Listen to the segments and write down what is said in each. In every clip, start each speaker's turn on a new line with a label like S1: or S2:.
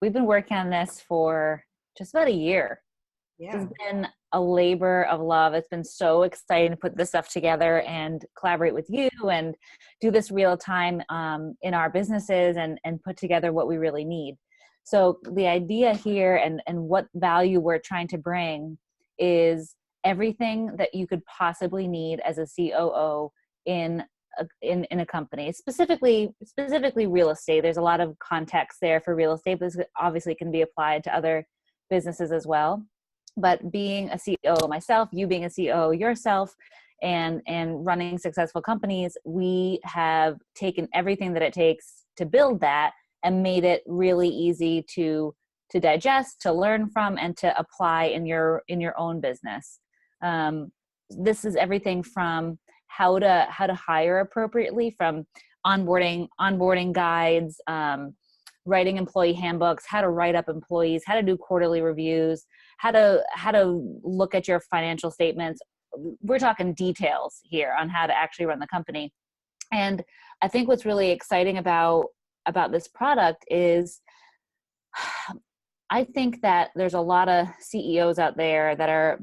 S1: we've been working on this for just about a year. This
S2: Yeah.
S1: has been a labor of love. It's been so exciting to put this stuff together and collaborate with you and do this real time in our businesses and put together what we really need. So the idea here and what value we're trying to bring is everything that you could possibly need as a COO in in a company, specifically real estate. There's a lot of context there for real estate, but this obviously can be applied to other businesses as well. But being a CEO myself, you being a CEO yourself, and running successful companies, we have taken everything that it takes to build that and made it really easy to digest, to learn from, and to apply in your own business. This is everything from how to hire appropriately, from onboarding guides, writing employee handbooks, how to write up employees, how to do quarterly reviews, how to look at your financial statements. We're talking details here on how to actually run the company. And I think what's really exciting about this product is I think that there's a lot of CEOs out there that are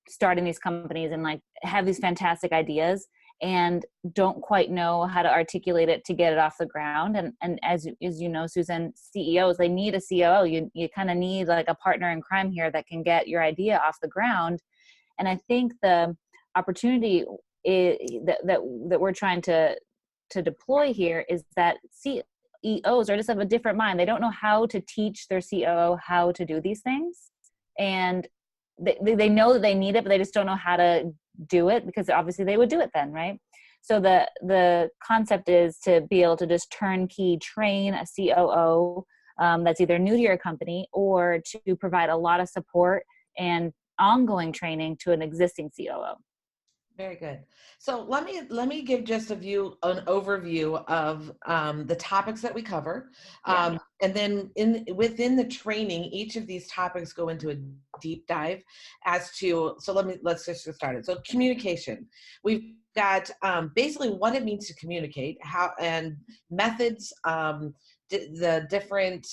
S1: starting these companies and like have these fantastic ideas and don't quite know how to articulate it to get it off the ground. And as you know, Susan, CEOs, they need a COO. You kind of need like a partner in crime here that can get your idea off the ground. And I think the opportunity that we're trying to deploy here is that CEOs are just of a different mind. They don't know how to teach their COO how to do these things. And they know that they need it, but they just don't know how to do it, because obviously they would do it then, right? So the concept is to be able to just turnkey train a COO that's either new to your company, or to provide a lot of support and ongoing training to an existing COO.
S2: Very good. So let me give just an overview of the topics that we cover, and then within the training, each of these topics go into a deep dive as to. So let's just get started. So communication, we've got basically what it means to communicate, how and methods, the different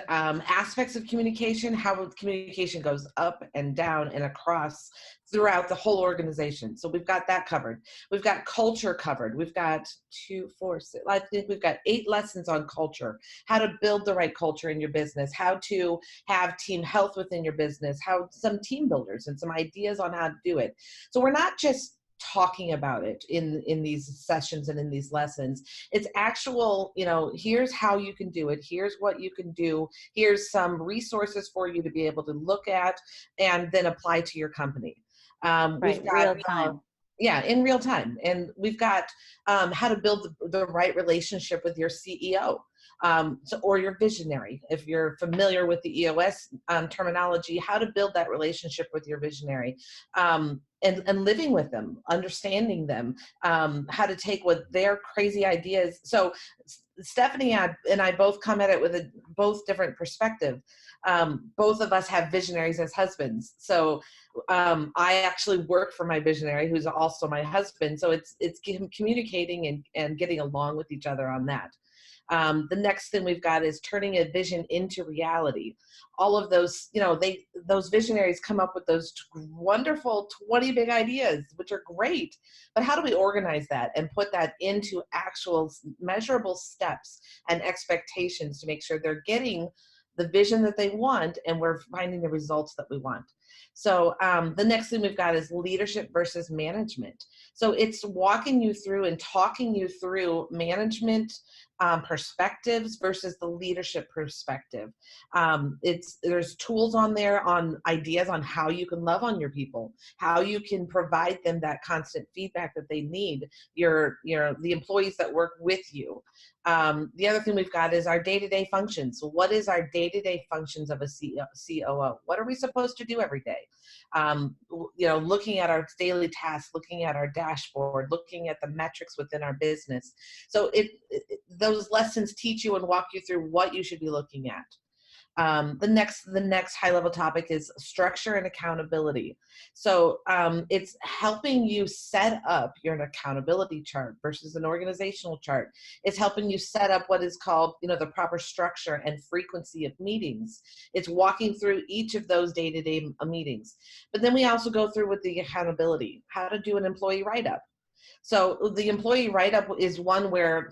S2: aspects of communication, how communication goes up and down and across throughout the whole organization. So we've got that covered. We've got culture covered. We've got 2, 4, 6, I think we've got 8 lessons on culture, how to build the right culture in your business, how to have team health within your business, how some team builders and some ideas on how to do it. So we're not just talking about it in these sessions and in these lessons. It's actual, here's how you can do it. Here's what you can do. Here's some resources for you to be able to look at and then apply to your company.
S1: Right,
S2: we've got,
S1: real time.
S2: In real time. And we've got how to build the right relationship with your CEO. Or your visionary, if you're familiar with the EOS terminology, how to build that relationship with your visionary, and living with them, understanding them, how to take what their crazy ideas. So Stephanie and I both come at it with both different perspective. Both of us have visionaries as husbands. So I actually work for my visionary, who's also my husband. So it's communicating and getting along with each other on that. The next thing we've got is turning a vision into reality. All of those, those visionaries come up with those wonderful 20 big ideas, which are great. But how do we organize that and put that into actual measurable steps and expectations to make sure they're getting the vision that they want and we're finding the results that we want? So the next thing we've got is leadership versus management. So it's walking you through and talking you through management perspectives versus the leadership perspective. There's tools on there on ideas on how you can love on your people, how you can provide them that constant feedback that they need, the employees that work with you. The other thing we've got is our day-to-day functions. So what is our day-to-day functions of a COO? What are we supposed to do every day? Looking at our daily tasks, looking at our dashboard, looking at the metrics within our business. So those lessons teach you and walk you through what you should be looking at. The next high level topic is structure and accountability. So it's helping you set up your accountability chart versus an organizational chart. It's helping you set up what is called, the proper structure and frequency of meetings. It's walking through each of those day-to-day meetings. But then we also go through with the accountability, how to do an employee write-up. So the employee write-up is one where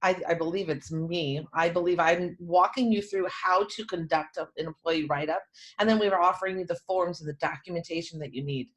S2: I believe it's me. I believe I'm walking you through how to conduct an employee write-up, and then we were offering you the forms and the documentation that you need.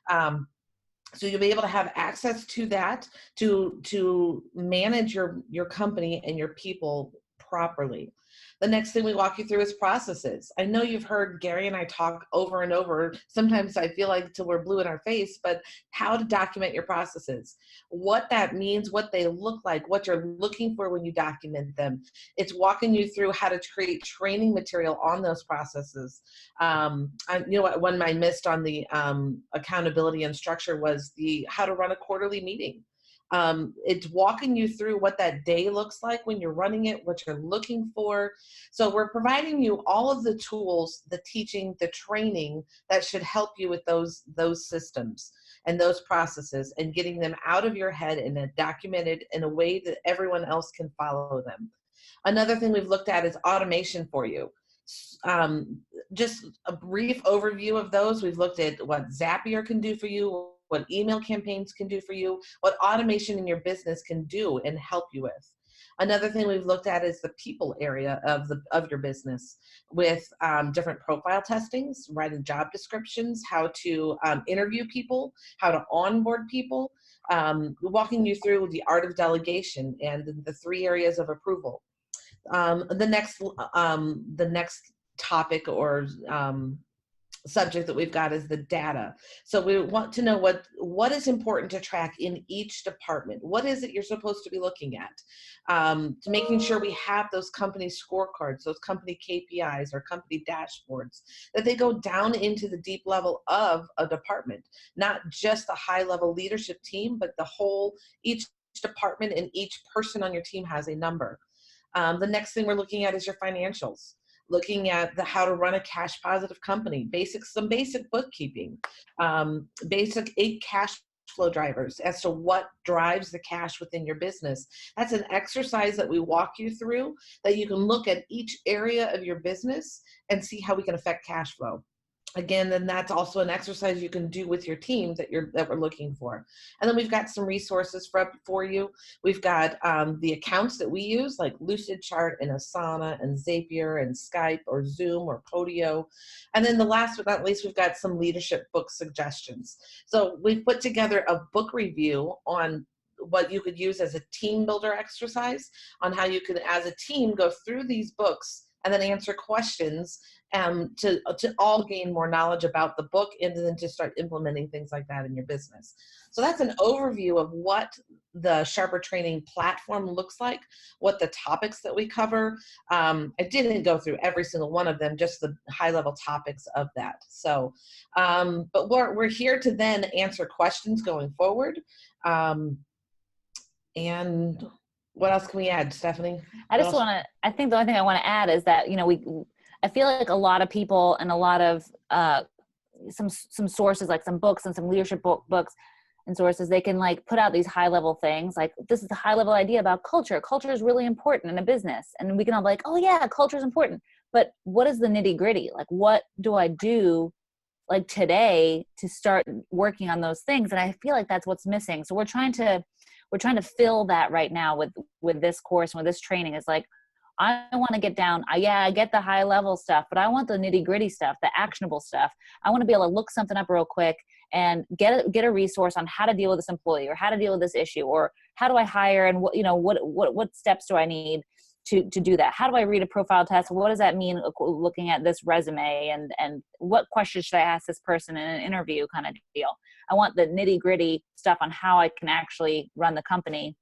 S2: So you'll be able to have access to that to manage your company and your people properly. The next thing we walk you through is processes. I know you've heard Gary and I talk over and over. Sometimes I feel like till we're blue in our face, but how to document your processes, what that means, what they look like, what you're looking for when you document them. It's walking you through how to create training material on those processes. One I missed on the accountability and structure was how to run a quarterly meeting. It's walking you through what that day looks like when you're running it, what you're looking for. So we're providing you all of the tools, the teaching, the training that should help you with those systems and those processes, and getting them out of your head and then documented in a way that everyone else can follow them. Another thing we've looked at is automation for you. Just a brief overview of those. We've looked at what Zapier can do for you, what email campaigns can do for you, what automation in your business can do and help you with. Another thing we've looked at is the people area of your business, with different profile testings, writing job descriptions, how to interview people, how to onboard people, walking you through the art of delegation and the 3 areas of approval. The next topic or subject that we've got is the data. So we want to know what is important to track in each department. What is it you're supposed to be looking at? To making sure we have those company scorecards, those company KPIs or company dashboards, that they go down into the deep level of a department, not just a high level leadership team, but each department and each person on your team has a number. The next thing we're looking at is your financials, looking at how to run a cash positive company, some basic bookkeeping, basic 8 cash flow drivers as to what drives the cash within your business. That's an exercise that we walk you through, that you can look at each area of your business and see how we can affect cash flow. Again, then that's also an exercise you can do with your team that we're looking for. And then we've got some resources for you. We've got the accounts that we use, like Lucidchart and Asana and Zapier and Skype or Zoom or Podio. And then the last but not least, we've got some leadership book suggestions. So we've put together a book review on what you could use as a team builder exercise, on how you could, as a team, go through these books and then answer questions to all gain more knowledge about the book, and then to start implementing things like that in your business. So that's an overview of what the Sharper Training platform looks like, what the topics that we cover. I didn't go through every single one of them, just the high level topics of that. So, but we're here to then answer questions going forward. And what else can we add, Stephanie?
S1: I think the only thing I want to add is that, I feel like a lot of people and a lot of some sources, like some books and some leadership books and sources, they can like put out these high level things. Like, this is a high level idea about culture. Culture is really important in a business. And we can all be like, oh yeah, culture is important. But what is the nitty gritty? Like, what do I do like today to start working on those things? And I feel like that's what's missing. So we're trying to fill that right now with this course and with this training. Is like, I want to get down. I get the high level stuff, but I want the nitty gritty stuff, the actionable stuff. I want to be able to look something up real quick and get a resource on how to deal with this employee, or how to deal with this issue, or how do I hire, and what steps do I need to do that? How do I read a profile test? What does that mean looking at this resume, and what questions should I ask this person in an interview, kind of deal. I want the nitty gritty stuff on how I can actually run the company,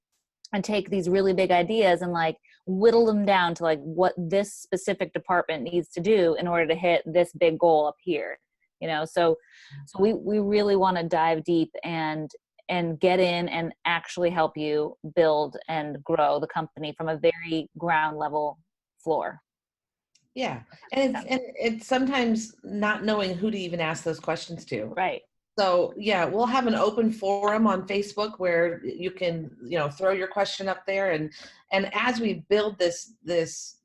S1: and take these really big ideas and like whittle them down to like what this specific department needs to do in order to hit this big goal up here. So we really want to dive deep and get in and actually help you build and grow the company from a very ground level floor.
S2: Yeah. And it's sometimes not knowing who to even ask those questions to.
S1: Right.
S2: So yeah, we'll have an open forum on Facebook where you can, throw your question up there, and as we build this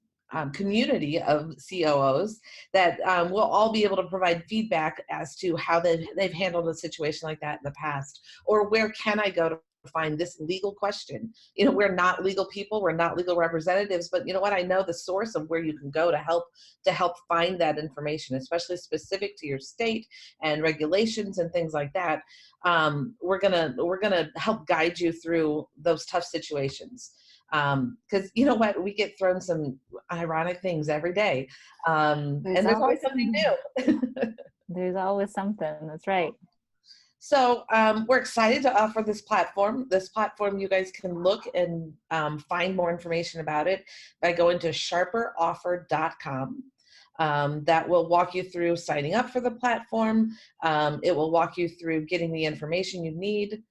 S2: community of COOs, that we'll all be able to provide feedback as to how they've handled a situation like that in the past, or where can I go to find this legal question. We're not legal people, we're not legal representatives, but you know what? I know the source of where you can go to help find that information, especially specific to your state and regulations and things like that. We're gonna help guide you through those tough situations. Because you know what, we get thrown some ironic things every day, and there's always something new.
S1: There's always something. That's right.
S2: So we're excited to offer this platform. This platform, you guys can look and find more information about it by going to sharperoffer.com. That will walk you through signing up for the platform. It will walk you through getting the information you need.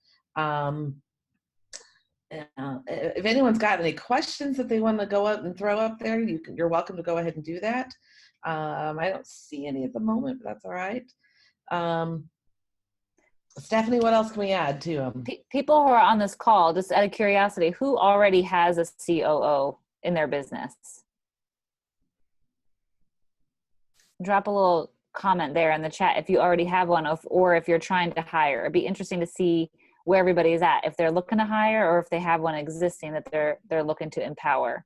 S2: If anyone's got any questions that they want to go out and throw up there, you're welcome to go ahead and do that. I don't see any at the moment, but that's all right. Stephanie, what else can we add to them?
S1: People who are on this call, just out of curiosity, who already has a COO in their business? Drop a little comment there in the chat if you already have one, or if you're trying to hire. It'd be interesting to see where everybody is at, if they're looking to hire or if they have one existing that they're looking to empower.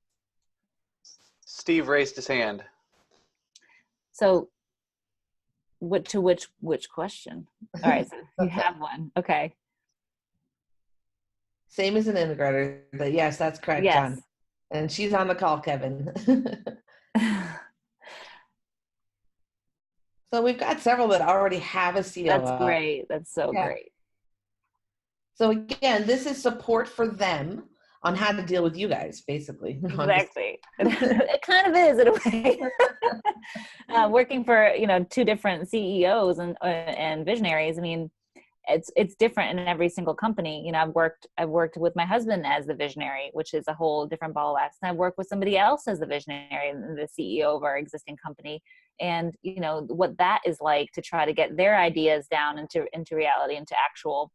S3: Steve raised his hand.
S1: So which question? All right, so you have one. Okay.
S2: Same as an integrator, but yes, that's correct,
S1: yes.
S2: John. And she's on the call, Kevin. So we've got several that already have a COO.
S1: That's great. That's so great.
S2: So again, this is support for them on how to deal with you guys, basically.
S1: Exactly. It kind of is in a way. Working for, two different CEOs and visionaries. I mean, it's different in every single company. I've worked with my husband as the visionary, which is a whole different ball of wax. And I've worked with somebody else as the visionary and the CEO of our existing company. And, what that is like to try to get their ideas down into reality, into actual,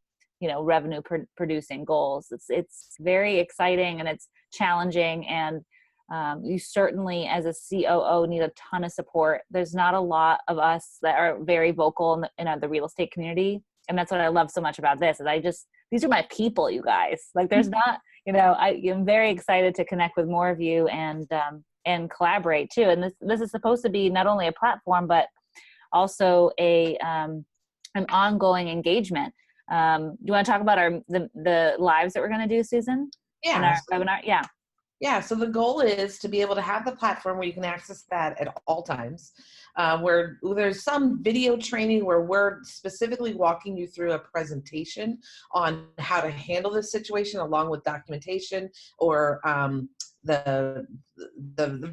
S1: revenue producing goals. It's very exciting and it's challenging. And you certainly, as a COO, need a ton of support. There's not a lot of us that are very vocal in the real estate community. And that's what I love so much about this is these are my people, you guys. Like there's not, I'm very excited to connect with more of you and collaborate too. And this is supposed to be not only a platform, but also an ongoing engagement. Do you want to talk about the lives that we're going to do, Susan?
S2: Yeah.
S1: In our webinar? Yeah.
S2: Yeah. So the goal is to be able to have the platform where you can access that at all times. Where there's some video training where we're specifically walking you through a presentation on how to handle this situation, along with documentation or the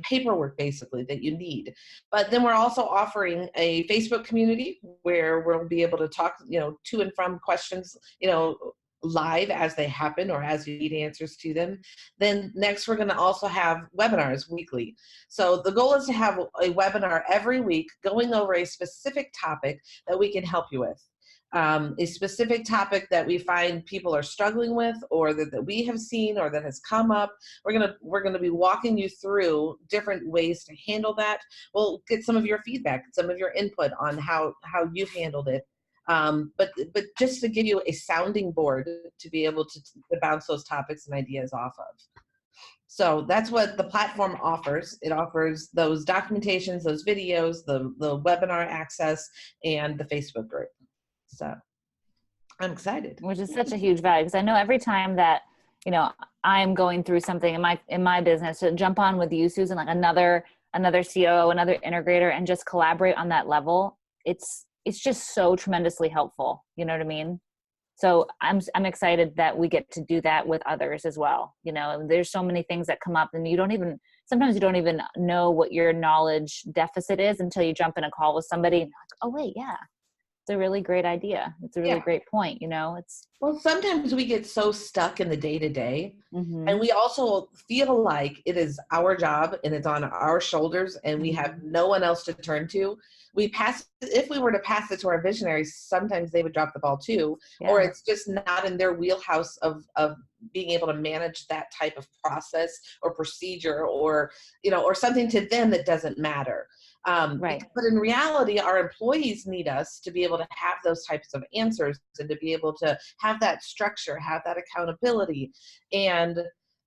S2: paperwork basically that you need. But then we're also offering a Facebook community where we'll be able to talk, to and from questions, live as they happen or as you need answers to them. Then next, we're going to also have webinars weekly. So the goal is to have a webinar every week going over a specific topic that we can help you with. A specific topic that we find people are struggling with, or that we have seen, or that has come up. We're gonna be walking you through different ways to handle that. We'll get some of your feedback, some of your input on how you've handled it. But just to give you a sounding board to be able to bounce those topics and ideas off of. So that's what the platform offers. It offers those documentations, those videos, the webinar access, and the Facebook group. So I'm excited.
S1: Which is such a huge value, because I know every time that, I'm going through something in my business, to jump on with you, Susan, like another COO, another integrator, and just collaborate on that level. It's just so tremendously helpful. You know what I mean? So I'm excited that we get to do that with others as well. There's so many things that come up, and sometimes you don't even know what your knowledge deficit is until you jump in a call with somebody and you're like, oh wait, yeah, It's a really great idea. It's a really great point. It's
S2: well, sometimes we get so stuck in the day to day, and
S1: mm-hmm.
S2: we also feel like it is our job and it's on our shoulders, and we have no one else to turn to. If we were to pass it to our visionaries, sometimes they would drop the ball too, or it's just not in their wheelhouse of being able to manage that type of process or procedure, or or something to them that doesn't matter.
S1: Right.
S2: But in reality, our employees need us to be able to have those types of answers and to be able to have that structure, have that accountability. And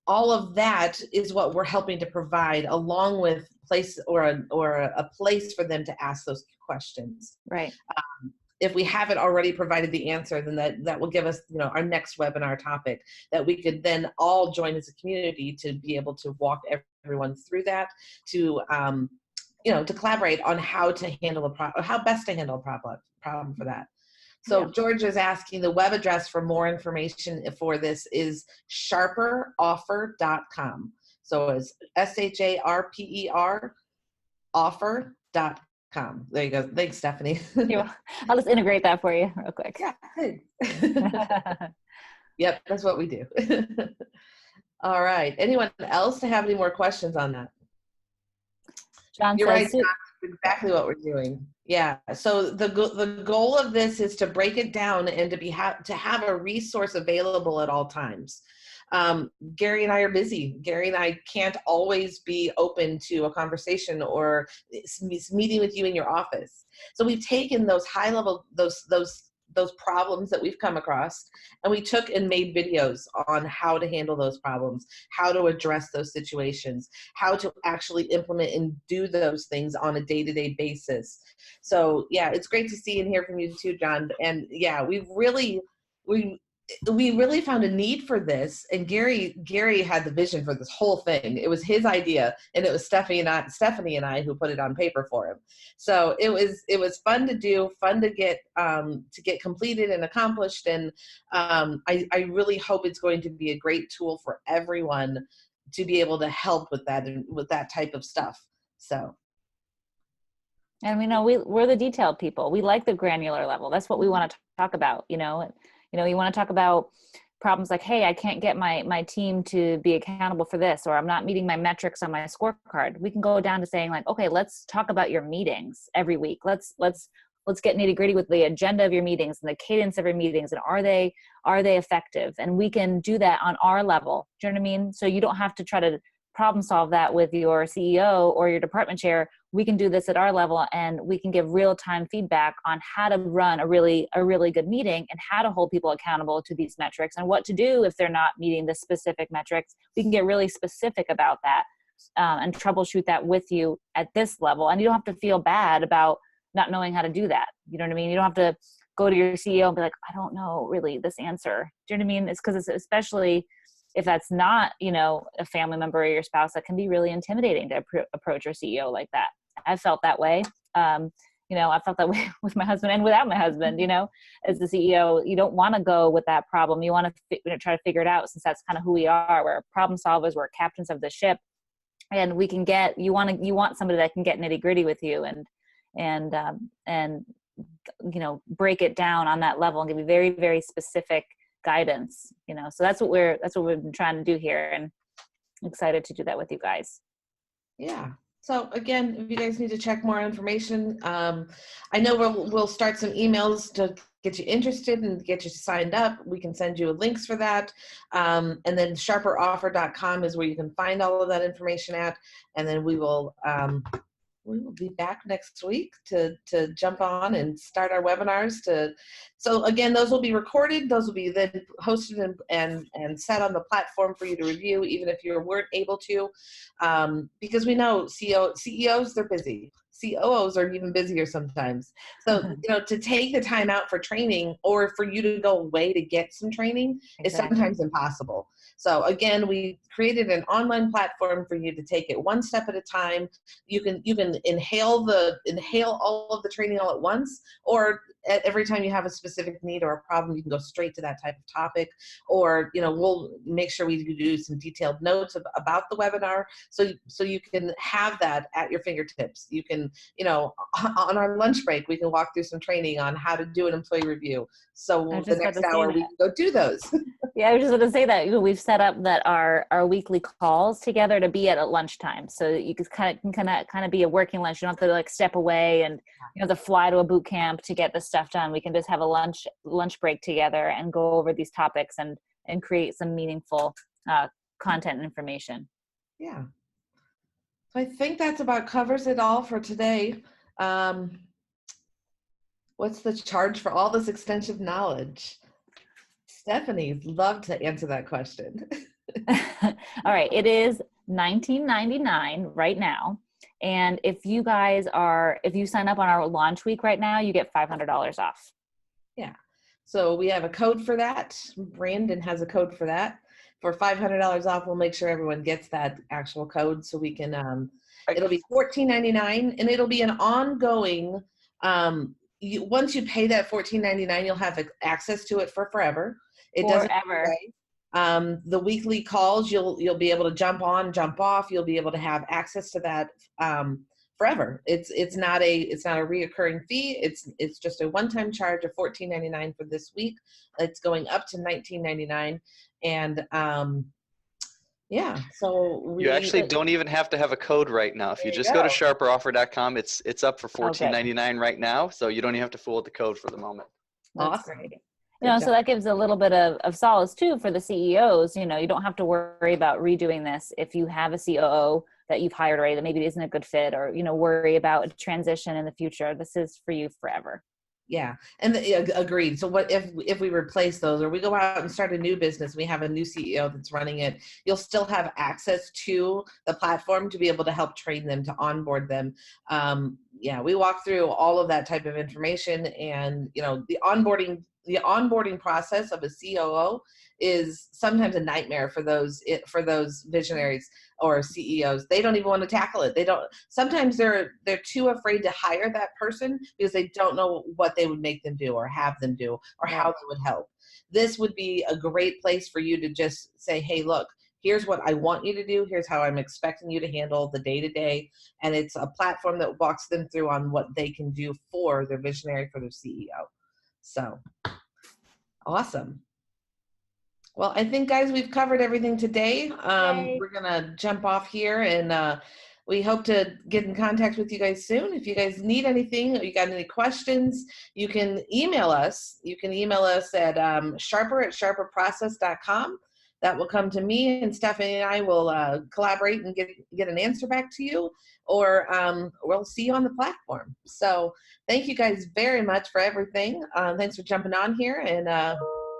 S2: all of that is what we're helping to provide, along with place or a place for them to ask those questions.
S1: Right.
S2: If we haven't already provided the answer, then that will give us, our next webinar topic that we could then all join as a community to be able to walk everyone through that, to to collaborate on how to handle how best to handle a problem for that. So George is asking, the web address for more information for this is sharperoffer.com. So it's SHARPER offer.com. There you go. Thanks, Stephanie.
S1: I'll just integrate that for you real quick.
S2: Yeah. Yep, that's what we do. All right. Anyone else to have any more questions on that?
S1: John
S2: You're
S1: says,
S2: right. That's exactly what we're doing. Yeah. So the goal of this is to break it down and to have a resource available at all times. Gary and I are busy. Gary and I can't always be open to a conversation or meeting with you in your office. So we've taken those high level, those problems that we've come across, and we took and made videos on how to handle those problems, how to address those situations, how to actually implement and do those things on a day-to-day basis. So yeah, it's great to see and hear from you too, John. And yeah, we really found a need for this, and Gary had the vision for this whole thing. It was his idea, and it was Stephanie and I who put it on paper for him. So it was fun to do, fun to get completed and accomplished, and I really hope it's going to be a great tool for everyone to be able to help with that type of stuff. So.
S1: And we know we're the detailed people. We like the granular level. That's what we want to talk about. You want to talk about problems like, hey, I can't get my team to be accountable for this, or I'm not meeting my metrics on my scorecard. We can go down to saying like, okay, let's talk about your meetings every week. Let's get nitty gritty with the agenda of your meetings and the cadence of your meetings, and are they effective? And we can do that on our level. Do you know what I mean? So you don't have to try to problem solve that with your CEO or your department chair. We can do this at our level, and we can give real-time feedback on how to run a really good meeting and how to hold people accountable to these metrics and what to do if they're not meeting the specific metrics. We can get really specific about that and troubleshoot that with you at this level. And you don't have to feel bad about not knowing how to do that. You know what I mean? You don't have to go to your CEO and be like, I don't know really this answer. Do you know what I mean? It's because it's especially if that's not, a family member or your spouse, that can be really intimidating to approach your CEO like that. I felt that way. I felt that way with my husband and without my husband, as the CEO. You don't want to go with that problem. You want to try to figure it out, since that's kind of who we are. We're problem solvers. We're captains of the ship. And we can you want somebody that can get nitty gritty with you and break it down on that level and give you very, very specific guidance, so that's what we've been trying to do here, and I'm excited to do that with you guys.
S2: Yeah. So again, if you guys need to check more information, I know we'll start some emails to get you interested and get you signed up. We can send you links for that. And then sharperoffer.com is where you can find all of that information at. And then we will be back next week to jump on and start our webinars. So again, those will be recorded. Those will be then hosted and set on the platform for you to review, even if you weren't able to, because we know CEOs, they're busy. COOs are even busier sometimes. So, to take the time out for training, or for you to go away to get some training, is sometimes impossible. So again, we created an online platform for you to take it one step at a time. You can inhale all of the training all at once, or every time you have a specific need or a problem, you can go straight to that type of topic, or, we'll make sure we do some detailed notes about the webinar. So you can have that at your fingertips. You can, on our lunch break, we can walk through some training on how to do an employee review. So the next hour we can go do those.
S1: Yeah, I was just going to say that we've set up that our weekly calls together to be at lunchtime, so that you can kind of be a working lunch. You don't have to step away and to fly to a boot camp to get this stuff done. We can just have a lunch break together and go over these topics and create some meaningful content and information.
S2: Yeah. So I think that's about covers it all for today. What's the charge for all this extensive knowledge? Stephanie, love to answer that question.
S1: All right. It is $19.99 right now. And if you sign up on our launch week right now, you get $500 off.
S2: Yeah. So we have a code for that. Brandon has a code for that. For $500 off, we'll make sure everyone gets that actual code so we can, it'll be $14.99, and it'll be an ongoing, once you pay that $14.99, you'll have access to it for forever. It doesn't go away. The weekly calls, you'll be able to jump on, jump off. You'll be able to have access to that forever. It's not a reoccurring fee. It's just a one-time charge of $14.99 for this week. It's going up to $19.99, and yeah. So
S3: you actually don't even have to have a code right now. If you just go to sharperoffer.com, it's up for $14.99 right now. So you don't even have to fool with the code for the moment.
S1: That's great. So that gives a little bit of solace too for the CEOs. You don't have to worry about redoing this if you have a COO that you've hired already that maybe isn't a good fit, or, worry about a transition in the future. This is for you forever.
S2: Yeah. And agreed. So what if we replace those, or we go out and start a new business, we have a new CEO that's running it, you'll still have access to the platform to be able to help train them, to onboard them. We walk through all of that type of information, and, the onboarding process of a COO is sometimes a nightmare for those visionaries or CEOs. They don't even want to tackle it. Sometimes they're too afraid to hire that person because they don't know what they would make them do or have them do, or how they would help. This would be a great place for you to just say, hey, look, here's what I want you to do. Here's how I'm expecting you to handle the day-to-day. And it's a platform that walks them through on what they can do for their visionary, for their CEO. So awesome. Well, I think, guys, we've covered everything today. We're going to jump off here, and we hope to get in contact with you guys soon. If you guys need anything, or you got any questions, you can email us. You can email us at sharper@sharperprocess.com. That will come to me, and Stephanie and I will collaborate and get an answer back to you, or we'll see you on the platform. So thank you guys very much for everything. Thanks for jumping on here, and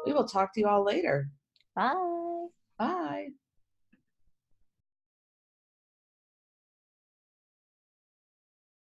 S2: we will talk to you all later.
S1: Bye.
S2: Bye.